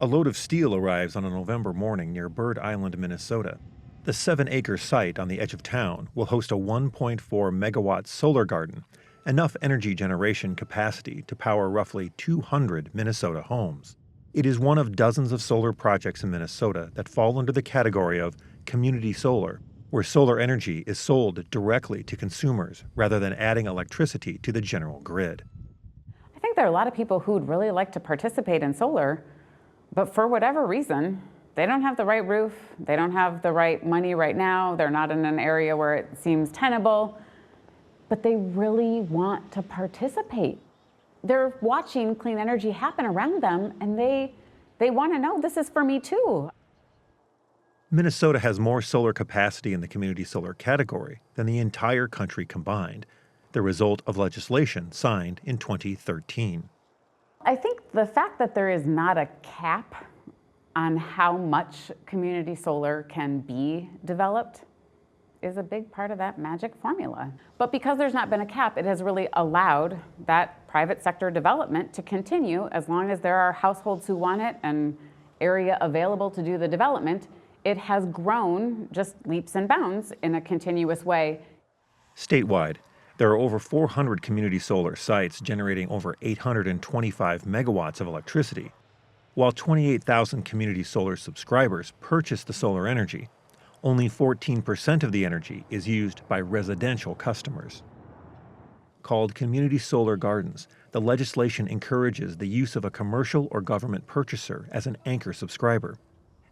A load of steel arrives on a November morning near Bird Island, Minnesota. The 7-acre site on the edge of town will host a 1.4 megawatt solar garden, enough energy generation capacity to power roughly 200 Minnesota homes. It is one of dozens of solar projects in Minnesota that fall under the category of community solar, where solar energy is sold directly to consumers rather than adding electricity to the general grid. I think there are a lot of people who'd really like to participate in solar, but for whatever reason, they don't have the right roof, they don't have the right money right now, they're not in an area where it seems tenable, but they really want to participate. They're watching clean energy happen around them, and they want to know, this is for me too. Minnesota has more solar capacity in the community solar category than the entire country combined, the result of legislation signed in 2013. I think the fact that there is not a cap on how much community solar can be developed is a big part of that magic formula. But because there's not been a cap, it has really allowed that private sector development to continue as long as there are households who want it and area available to do the development. It has grown just leaps and bounds in a continuous way. Statewide, there are over 400 community solar sites generating over 825 megawatts of electricity. While 28,000 community solar subscribers purchase the solar energy, only 14% of the energy is used by residential customers. Called community solar gardens, the legislation encourages the use of a commercial or government purchaser as an anchor subscriber.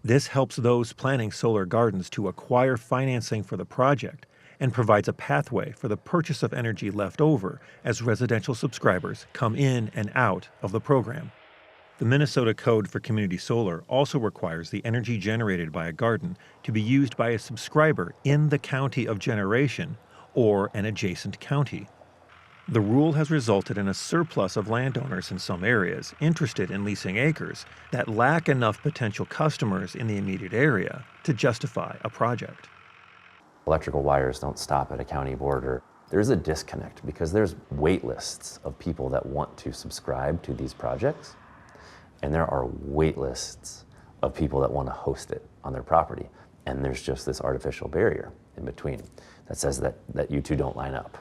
This helps those planning solar gardens to acquire financing for the project and provides a pathway for the purchase of energy left over as residential subscribers come in and out of the program. The Minnesota Code for Community Solar also requires the energy generated by a garden to be used by a subscriber in the county of generation or an adjacent county. The rule has resulted in a surplus of landowners in some areas interested in leasing acres that lack enough potential customers in the immediate area to justify a project. Electrical wires don't stop at a county border. There's a disconnect because there's wait lists of people that want to subscribe to these projects, and there are wait lists of people that want to host it on their property. And there's just this artificial barrier in between that says that you two don't line up.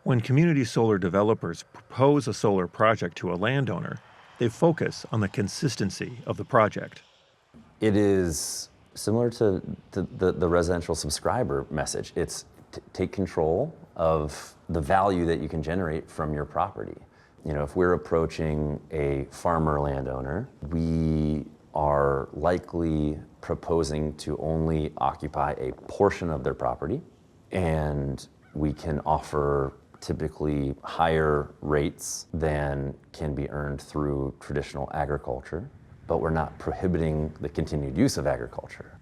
When community solar developers propose a solar project to a landowner, they focus on the consistency of the project. It is similar to the residential subscriber message. It's take control of the value that you can generate from your property. You know, if we're approaching a farmer landowner, we are likely proposing to only occupy a portion of their property, and we can offer typically higher rates than can be earned through traditional agriculture, but we're not prohibiting the continued use of agriculture.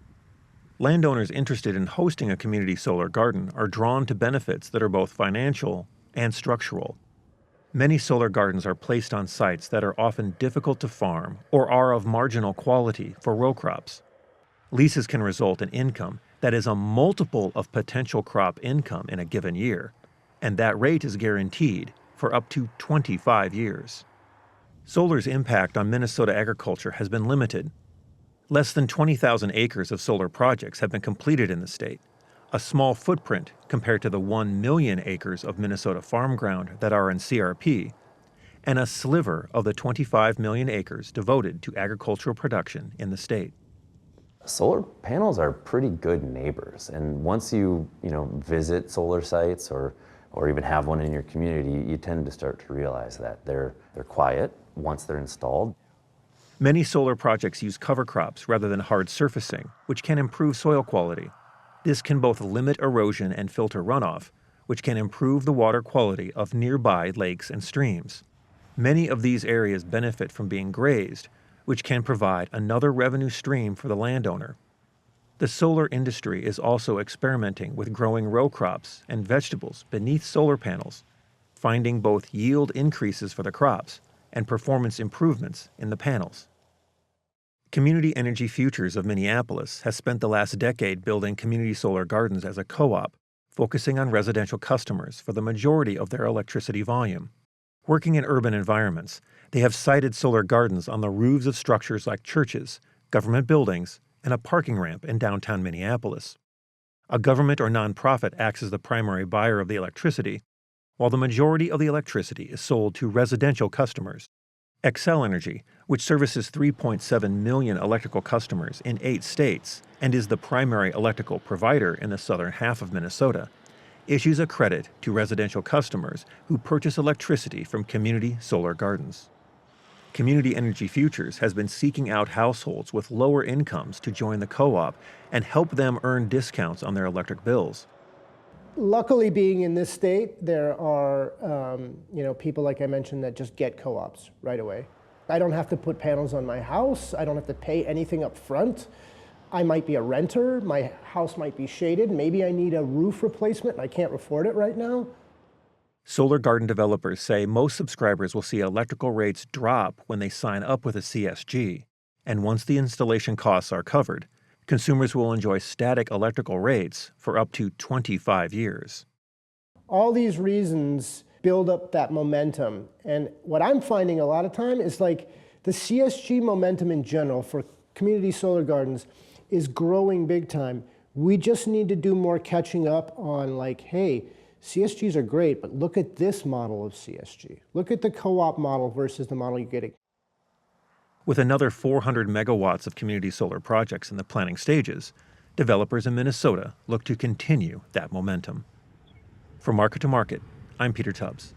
Landowners interested in hosting a community solar garden are drawn to benefits that are both financial and structural. Many solar gardens are placed on sites that are often difficult to farm or are of marginal quality for row crops. Leases can result in income that is a multiple of potential crop income in a given year, and that rate is guaranteed for up to 25 years. Solar's impact on Minnesota agriculture has been limited. Less than 20,000 acres of solar projects have been completed in the state, a small footprint compared to the 1 million acres of Minnesota farm ground that are in CRP, and a sliver of the 25 million acres devoted to agricultural production in the state. Solar panels are pretty good neighbors, and once you visit solar sites or even have one in your community, you tend to start to realize that they're quiet once they're installed. Many solar projects use cover crops rather than hard surfacing, which can improve soil quality. This can both limit erosion and filter runoff, which can improve the water quality of nearby lakes and streams. Many of these areas benefit from being grazed, which can provide another revenue stream for the landowner. The solar industry is also experimenting with growing row crops and vegetables beneath solar panels, finding both yield increases for the crops and performance improvements in the panels. Community Energy Futures of Minneapolis has spent the last decade building community solar gardens as a co-op, focusing on residential customers for the majority of their electricity volume. Working in urban environments, they have sited solar gardens on the roofs of structures like churches, government buildings, and a parking ramp in downtown Minneapolis. A government or nonprofit acts as the primary buyer of the electricity, while the majority of the electricity is sold to residential customers. Xcel Energy, which services 3.7 million electrical customers in 8 states and is the primary electrical provider in the southern half of Minnesota, issues a credit to residential customers who purchase electricity from community solar gardens. Community Energy Futures has been seeking out households with lower incomes to join the co-op and help them earn discounts on their electric bills. Luckily, being in this state, there are people like I mentioned that just get co-ops right away. I don't have to put panels on my house. I don't have to pay anything up front. I might be a renter. My house might be shaded. Maybe I need a roof replacement and I can't afford it right now. Solar garden developers say most subscribers will see electrical rates drop when they sign up with a CSG. And once the installation costs are covered, consumers will enjoy static electrical rates for up to 25 years. All these reasons build up that momentum. And what I'm finding a lot of time is like the CSG momentum in general for community solar gardens is growing big time. We just need to do more catching up on like, hey, CSGs are great, but look at this model of CSG. Look at the co-op model versus the model you're getting. With another 400 megawatts of community solar projects in the planning stages, developers in Minnesota look to continue that momentum. For Market to Market, I'm Peter Tubbs.